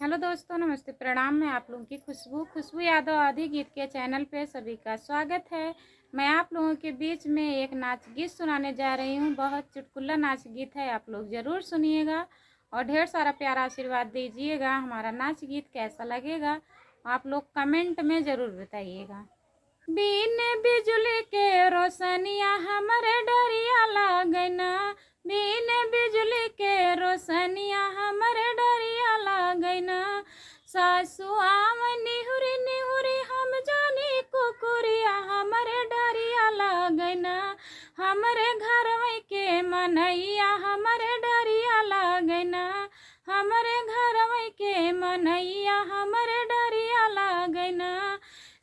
Hello दोस्तों, नमस्ते, प्रणाम। मैं आप लोगों की खुशबू यादव आदि गीत के चैनल पे सभी का स्वागत है। मैं आप लोगों के बीच में एक नाच गीत सुनाने जा रही हूँ। बहुत चुटकुला नाच गीत है, आप लोग ज़रूर सुनिएगा और ढेर सारा प्यारा आशीर्वाद दीजिएगा। हमारा नाच गीत कैसा लगेगा आप लोग कमेंट में ज़रूर बताइएगा। बिन बिजली के रोशनिया हमरे डरिया लागना, बिन बिजली के रोशनिया हमरे डरिया लागना। सासु आम निहुरी निहुरी हम जानी कुकुरिया हमरे डरिया लागना। हमरे घर के मनैया हमरे डरिया लागना, हमरे घर के मनैया हमरे डरिया लागना।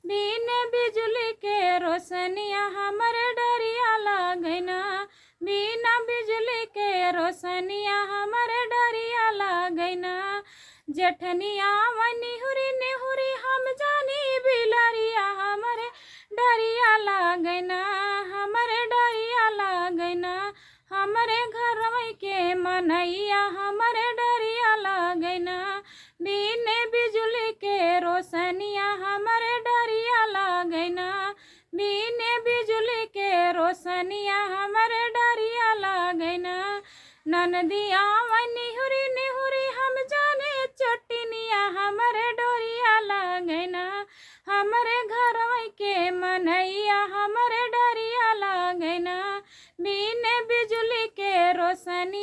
बिन बिजली के रोशनिया हमरे डरिया लागना, बिना बिजली के रोशनिया हमरे डरिया लागना। जेठनिया निहुरी निहुरी हम जानी बिलरिया हमरे डरिया लागना, हमरे डरिया लागना। हमरे घर के मनैया हमरे डरिया लागना, बिन बिजली के रोशनिया हमरे डरिया लागना, बिन बिजली के रोशनिया हमरे डरिया लागना। ननदिया निहुरी निहुरी हम जाने चोटिनिया हमरे डोरिया लागना, हमरे घर के मनैया हमरे डरिया लागना। बिन बिजली के रोशनी